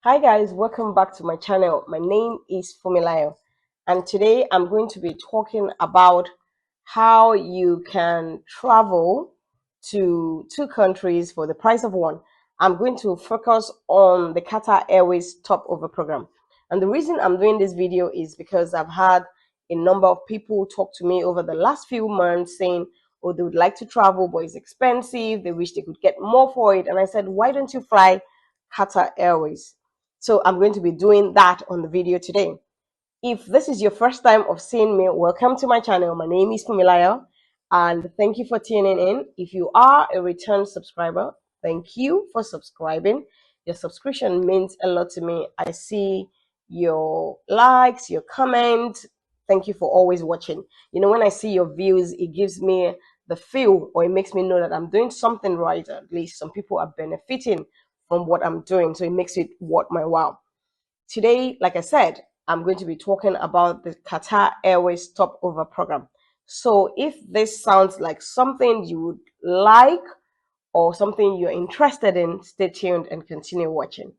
Hi guys, welcome back to my channel. My name is Fumilayo, and today I'm going to be talking about how you can travel to two countries for the price of one. I'm going to focus on the Qatar Airways Stopover program. And the reason I'm doing this video is because I've had a number of people talk to me over the last few months saying, oh, they would like to travel, but it's expensive. They wish they could get more for it. And I said, why don't you fly Qatar Airways? So I'm going to be doing that on the video today. If this is your first time of seeing me, welcome to my channel. My name is Fumilayo, and thank you for tuning in. If you are a return subscriber, thank you for subscribing. Your subscription means a lot to me. I see your likes, your comments. Thank you for always watching. You know, when I see your views, it gives me the feel, or it makes me know that I'm doing something right. At least some people are benefiting from what I'm doing, so it makes it worth my while. Today, like I said, I'm going to be talking about the Qatar Airways Stopover program. So if this sounds like something you would like or something you're interested in, stay tuned and continue watching.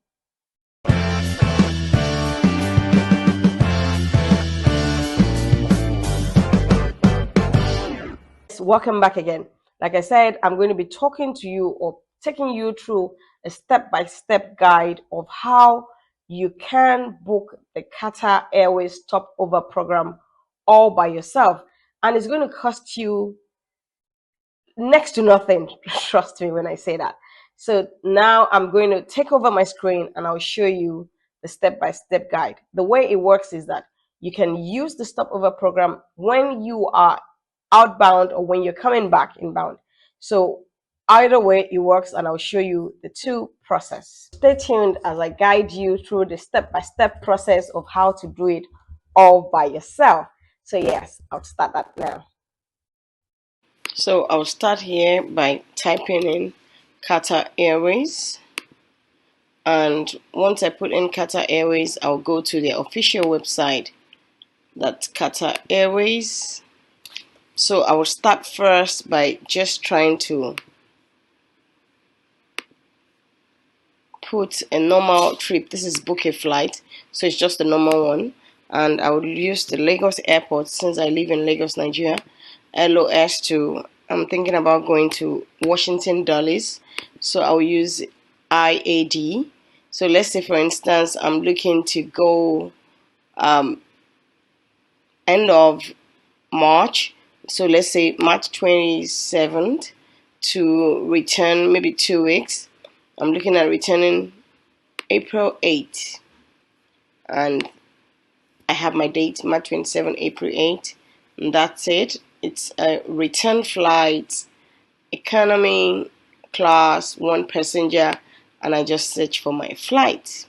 Welcome back again. Like I said, I'm going to be talking to you or taking you through a step-by-step guide of how you can book the Qatar Airways Stopover program all by yourself. And it's going to cost you next to nothing. Trust me when I say that. So now I'm going to take over my screen and I'll show you the step-by-step guide. The way it works is that you can use the stopover program when you are outbound or when you're coming back inbound. So either way it works, and I'll show you the two process. Stay tuned as I guide you through the step-by-step process of how to do it all by yourself. So yes, I'll start that now. So I'll start here by typing in Qatar Airways, and once I put in Qatar Airways, I'll go to their official website. That's Qatar Airways. So I will start first by just trying to put a normal trip. This is book a flight, so it's just a normal one, and I would use the Lagos airport since I live in Lagos, Nigeria. LOS to, I'm thinking about going to Washington Dulles, so I'll use IAD. So let's say, for instance, I'm looking to go end of March, so let's say March 27th, to return maybe 2 weeks. I'm looking at returning April 8th, and I have my date March 27, April 8th, and that's it. It's a return flight, economy class, one passenger, and I just search for my flight.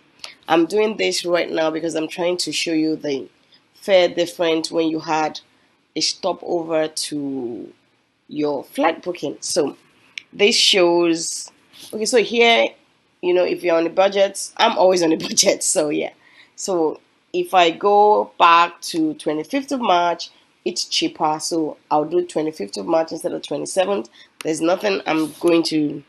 I'm doing this right now because I'm trying to show you the fare difference when you had a stopover to your flight booking. So this shows, okay, so here, you know, if you're on a budget, I'm always on a budget, so yeah. So if I go back to 25th of March, it's cheaper, so I'll do 25th of March instead of 27th. There's nothing I'm going to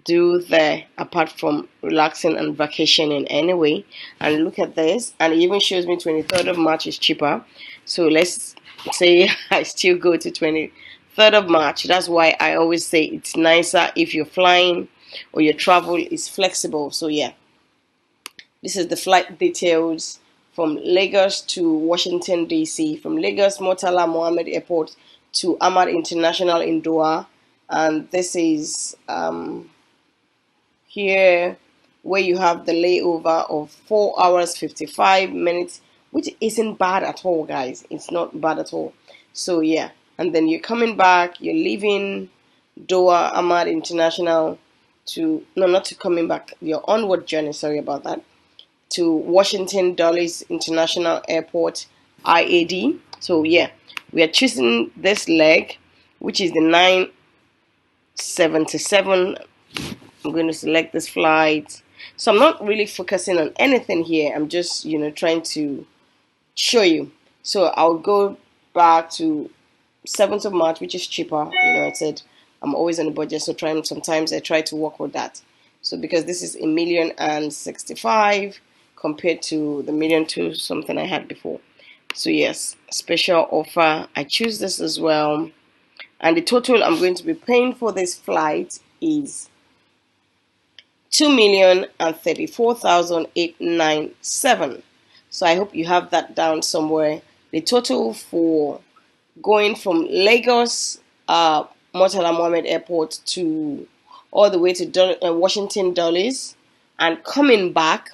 do there apart from relaxing and vacationing anyway. And look at this, and it even shows me 23rd of March is cheaper. So let's say I still go to 23rd of March. That's why I always say it's nicer if you're flying or your travel is flexible. So yeah, this is the flight details from Lagos to Washington DC, from Lagos Murtala Mohammed Airport to Ahmad International in Doha. And this is here where you have the layover of 4 hours 55 minutes, which isn't bad at all, guys. It's not bad at all. So yeah, and then you're coming back, you're leaving Doha Ahmad International to, no, not to coming back, your onward journey, sorry about that, to Washington Dulles International Airport, IAD. So yeah, we are choosing this leg, which is the 977. I'm going to select this flight. So I'm not really focusing on anything here. I'm just, you know, trying to show you. So I'll go back to 7th of March, which is cheaper. You know, I said I'm always on a budget, so sometimes I try to work with that. So because this is 1,065,000 compared to the 1,200,000 something I had before. So yes, special offer. I choose this as well. And the total I'm going to be paying for this flight is 2,034,897. So I hope you have that down somewhere. The total for going from Lagos, Murtala Mohammed Airport to all the way to Washington Dulles, and coming back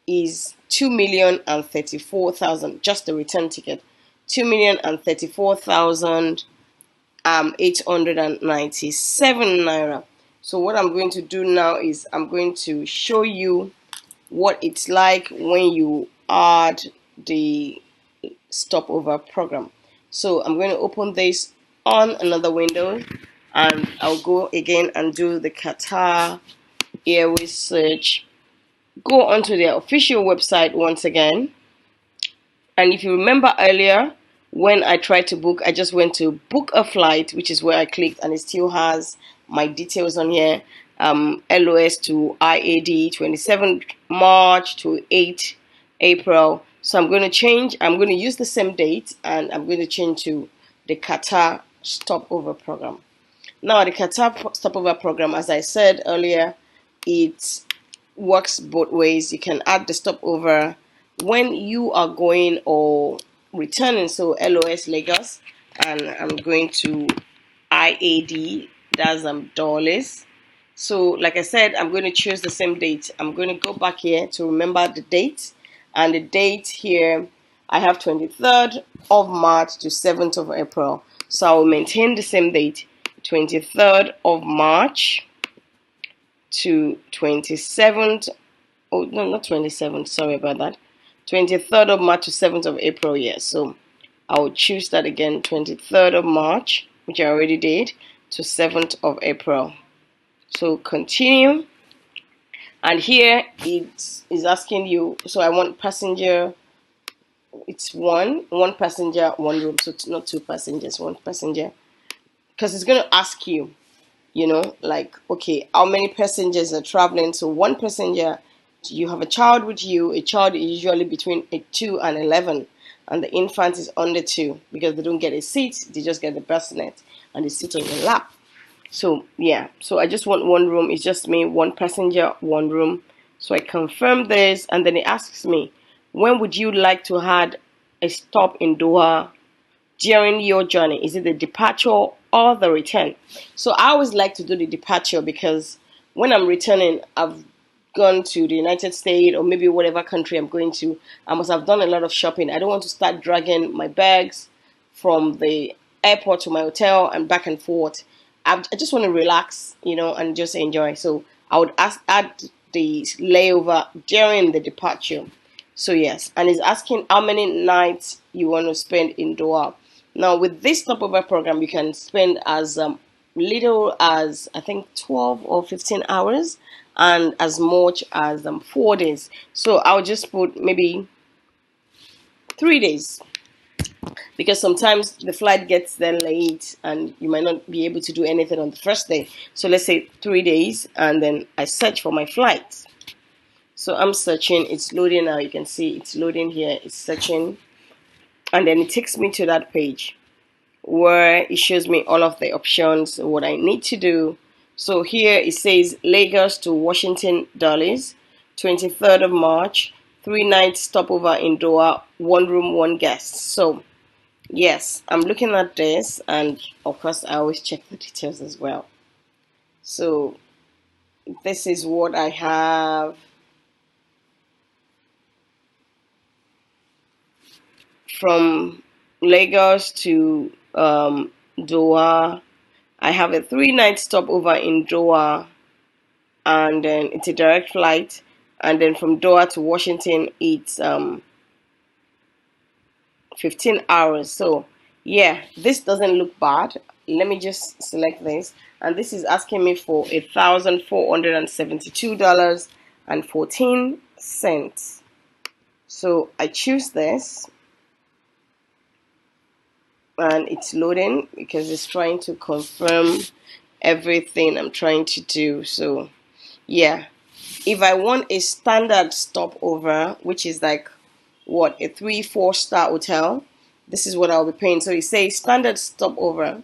is 2,034,000. Just the return ticket, 2,034,897 naira. So what I'm going to do now is I'm going to show you what it's like when you add the stopover program. So I'm going to open this on another window, and I'll go again and do the Qatar Airways search. Go onto their official website once again. And if you remember earlier, when I tried to book, I just went to book a flight, which is where I clicked, and it still has my details on here. LOS to IAD 27th March to 8th April. So I'm going to change. I'm going to use the same date, and I'm going to change to the Qatar Stopover program. Now, the Qatar Stopover program, as I said earlier, it works both ways. You can add the stopover when you are going or returning. So LOS Lagos, and I'm going to IAD, that's dollars. So like I said, I'm going to choose the same date. I'm going to go back here to remember the date, and the date here I have 23rd of March to 7th of April. So I will maintain the same date, 23rd of March to 27th. Oh no, not 27th, sorry about that. 23rd of March to 7th of April. Yes, so I will choose that again, 23rd of March, which I already did, to 7th of April. So continue, and here it is asking you. So I want passenger. It's one passenger, one room. So it's not two passengers, one passenger, because it's going to ask you, like, okay, how many passengers are traveling? So one passenger, you have a child with you. A child is usually between 2 and 11, and the infant is under 2 because they don't get a seat. They just get the bassinet and they sit on your lap. So yeah, so I just want one room. It's just me, one passenger, one room. So I confirm this, and then it asks me, when would you like to add a stop in Doha during your journey? Is it the departure or the return? So I always like to do the departure, because when I'm returning, I've gone to the United States or maybe whatever country I'm going to. I must have done a lot of shopping. I don't want to start dragging my bags from the airport to my hotel and back and forth. I just want to relax, and just enjoy. So I would add the layover during the departure. So yes, and it's asking how many nights you want to spend in Doha. Now with this stopover program, you can spend as little as, I think, 12 or 15 hours, and as much as 4 days. So I'll just put maybe 3 days, because sometimes the flight gets there late and you might not be able to do anything on the first day. So let's say 3 days, and then I search for my flights. So I'm searching, it's loading now. You can see it's loading here, it's searching, and then it takes me to that page where it shows me all of the options, what I need to do. So here it says Lagos to Washington Dulles, 23rd of March, 3-night stopover in Doha, 1 room, 1 guest. So yes, I'm looking at this, and of course I always check the details as well. So this is what I have. From Lagos to Doha, I have a 3-night stopover in Doha, and then it's a direct flight, and then from Doha to Washington it's 15 hours. So yeah, this doesn't look bad. Let me just select this, and this is asking me for $1,472.14. So I choose this, and it's loading because it's trying to confirm everything I'm trying to do. So Yeah, if I want a standard stopover, which is like what, a 3-4 star hotel, this is what I'll be paying. So it says standard stopover.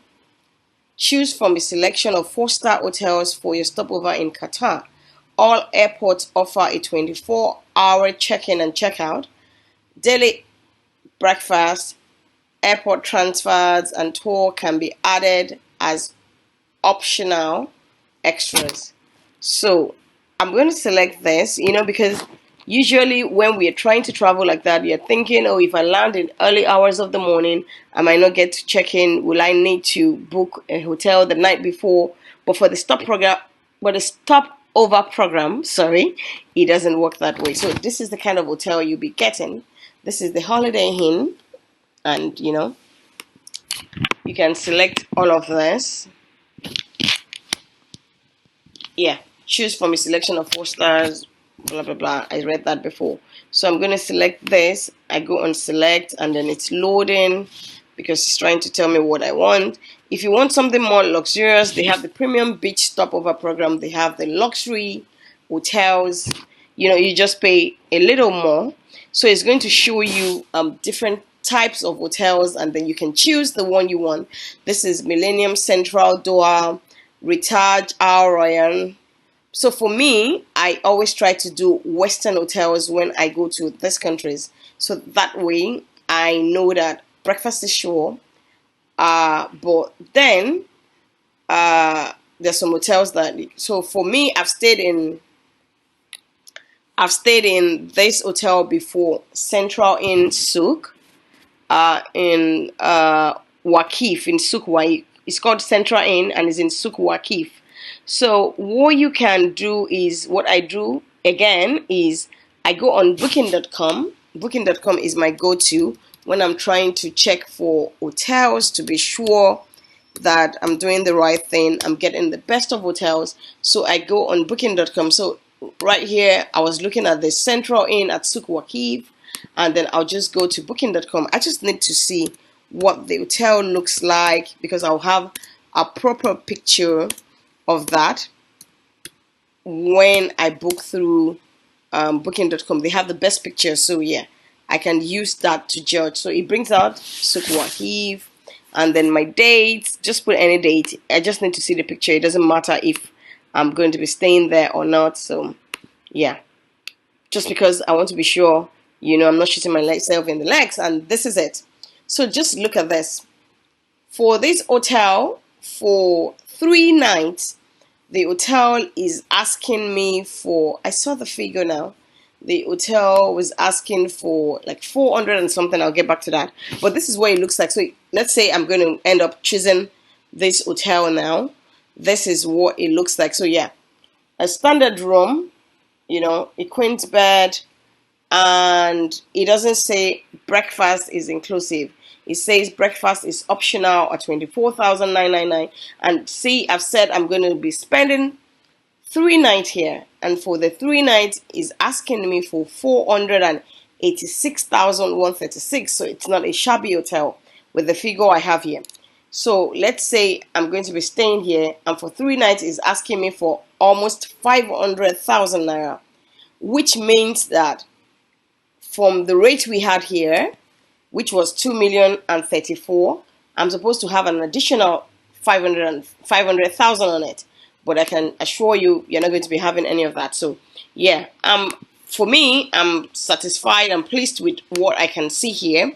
Choose from a selection of 4-star hotels for your stopover in Qatar. All airports offer a 24-hour check-in and check-out, daily breakfast, airport transfers, and tour can be added as optional extras. So I'm going to select this, because usually when we are trying to travel like that, you're thinking, oh, if I land in early hours of the morning, I might not get to check in. Will I need to book a hotel the night before? But for the stopover program, sorry, it doesn't work that way. So this is the kind of hotel you'll be getting. This is the Holiday Inn, and you can select all of this. Yeah, choose from a selection of 4 stars, blah blah blah. I read that before. So I'm going to select this. I go on select, and then it's loading because it's trying to tell me what I want. If you want something more luxurious, they have the premium beach stopover program. They have the luxury hotels. You just pay a little more. So it's going to show you different types of hotels, and then you can choose the one you want. This is Millennium Central, Doha, Ritaj, Al Rayyan. So for me, I always try to do Western hotels when I go to these countries. So that way, I know that breakfast is sure. But then there's some hotels that. So for me, I've stayed in this hotel before, Central in Souk, in Waqif, in Souk Waqif. It's called Central Inn, and it's in Souk Waqif. So what you can do is, what I do again is I go on booking.com. Booking.com is my go-to when I'm trying to check for hotels to be sure that I'm doing the right thing. I'm getting the best of hotels. So I go on booking.com. So right here, I was looking at the Central Inn at Souk Waqif, and then I'll just go to booking.com. I just need to see what the hotel looks like because I'll have a proper picture of that when I book through booking.com. They have the best pictures, so yeah, I can use that to judge. So it brings out Souk Waqif, and then my dates. Just put any date. I just need to see the picture. It doesn't matter if I'm going to be staying there or not. So yeah, just because I want to be sure, I'm not shooting myself in the legs, and this is it. So just look at this. For this hotel, for 3 nights, the hotel is asking me for, I saw the figure now. The hotel was asking for like 400 and something. I'll get back to that. But this is what it looks like. So let's say I'm going to end up choosing this hotel now. This is what it looks like. So yeah, a standard room, a queen bed, and it doesn't say breakfast is inclusive. It says breakfast is optional at 24,999. And see, I've said I'm going to be spending 3 nights here, and for the 3 nights is asking me for 486,136. So it's not a shabby hotel with the figure I have here. So let's say I'm going to be staying here, and for 3 nights is asking me for almost 500,000 naira, which means that from the rate we had here, which was 2,034,000, I'm supposed to have an additional 500,000 on it. But I can assure you, you're not going to be having any of that. So yeah, for me, I'm satisfied. I'm pleased with what I can see here.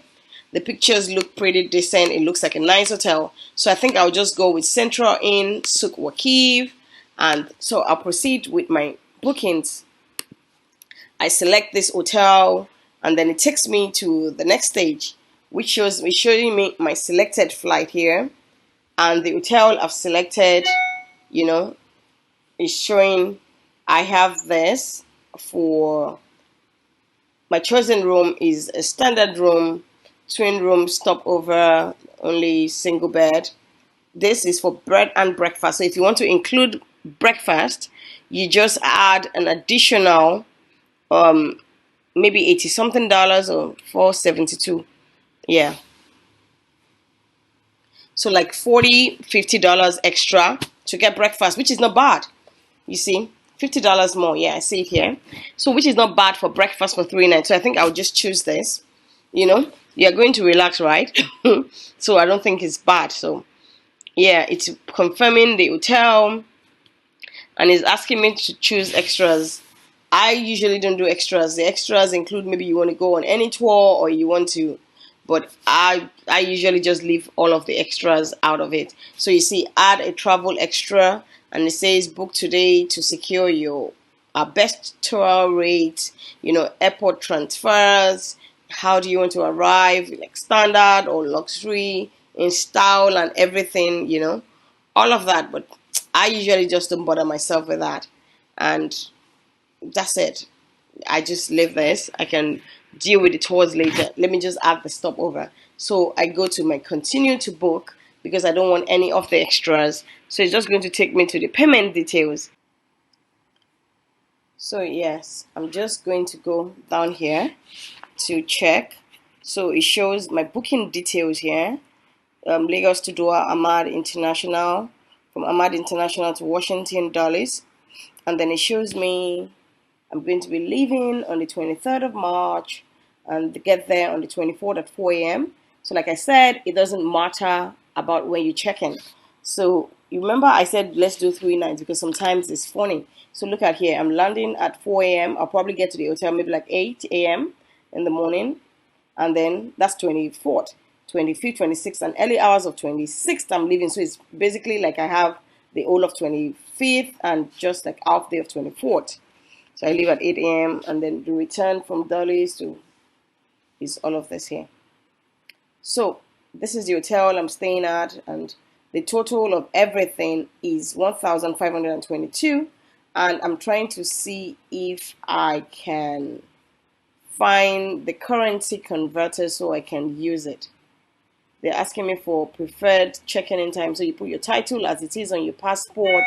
The pictures look pretty decent. It looks like a nice hotel. So I think I'll just go with Central Inn, Souk Waqif. And so I'll proceed with my bookings. I select this hotel, and then it takes me to the next stage, which shows me showing me my selected flight here, and the hotel I've selected, is showing I have this. For my chosen room is a standard room, twin room stopover, only single bed. This is for bread and breakfast. So if you want to include breakfast, you just add an additional maybe 80 something dollars or 472. Yeah, so like $40-50 extra to get breakfast, which is not bad. You see, $50 more. Yeah, I see it here. So which is not bad for breakfast for 3 nights. So I think I'll just choose this. You're going to relax, right? So I don't think it's bad. So yeah, it's confirming the hotel and it's asking me to choose extras. I usually don't do extras. The extras include maybe you want to go on any tour or you want to, but I usually just leave all of the extras out of it. So you see, add a travel extra, and it says book today to secure your best tour rate. Airport transfers. How do you want to arrive? Like standard or luxury, in style and everything. All of that. But I usually just don't bother myself with that, and that's it. I just leave this. I can deal with the tours later. Let me just add the stopover. So I go to my continue to book because I don't want any of the extras. So it's just going to take me to the payment details. So yes, I'm just going to go down here to check. So it shows my booking details here. Lagos to Doha, Ahmad International, from Ahmad International to Washington Dulles, and then it shows me I'm going to be leaving on the 23rd of March and get there on the 24th at 4 a.m. So like I said, it doesn't matter about when you check in. So you remember I said let's do 3 nights because sometimes it's funny. So look at here, I'm landing at 4 a.m. I'll probably get to the hotel maybe like 8 a.m. in the morning, and then that's 24th, 25th, 26th, and early hours of 26th I'm leaving. So it's basically like I have the whole of 25th and just like half day of 24th. So I leave at 8 a.m. and then the return from Dulles to is all of this here. So this is the hotel I'm staying at, and the total of everything is 1,522, and I'm trying to see if I can find the currency converter so I can use it. They're asking me for preferred check-in time. So you put your title as it is on your passport,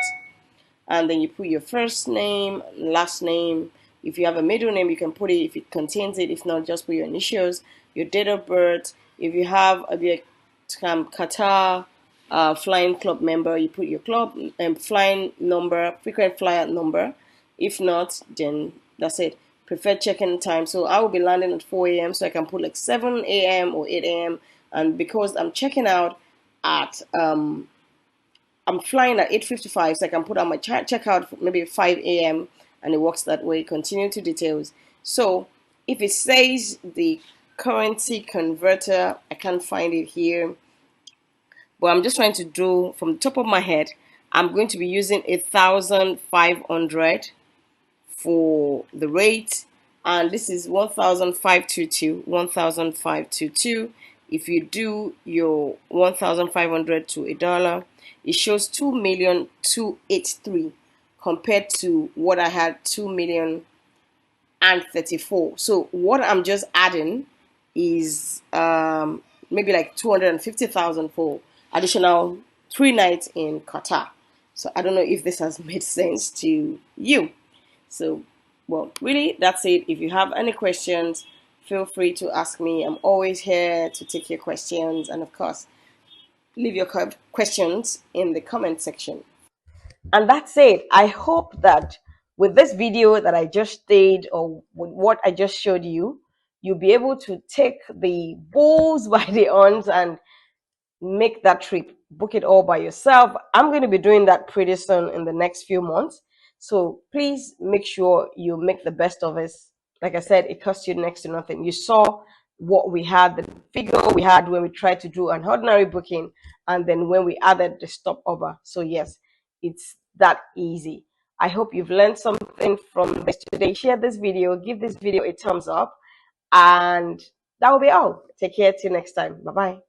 and then you put your first name, last name. If you have a middle name, you can put it if it contains it. If not, just put your initials, your date of birth. If you have a Qatar flying club member, you put your club flying number, frequent flyer number. If not, then that's it. Preferred check-in time. So I will be landing at 4 a.m. So I can put like 7 a.m. or 8 a.m. And because I'm checking out at I'm flying at 8:55, so I can put on my checkout for maybe 5 a.m. and it works that way. Continue to details. So if it says the currency converter, I can't find it here, but I'm just trying to do from the top of my head. I'm going to be using 1,500 for the rate, and this is 1,522. 1,522. If you do your 1,500 to $1, it shows 2,283 compared to what I had 2,034. So what I'm just adding is maybe like 250,000 for additional 3 nights in Qatar. So I don't know if this has made sense to you. So, well, really, that's it. If you have any questions, feel free to ask me. I'm always here to take your questions. And of course, leave your questions in the comment section. And that's it. I hope that with this video that I just did, or with what I just showed you, you'll be able to take the bulls by the horns and make that trip, book it all by yourself. I'm going to be doing that pretty soon in the next few months. So please make sure you make the best of it. Like I said, it costs you next to nothing. You saw what we had, the figure we had when we tried to do an ordinary booking, and then when we added the stopover. So yes, it's that easy. I hope you've learned something from this today. Share this video, give this video a thumbs up, and that will be all. Take care till next time. Bye bye.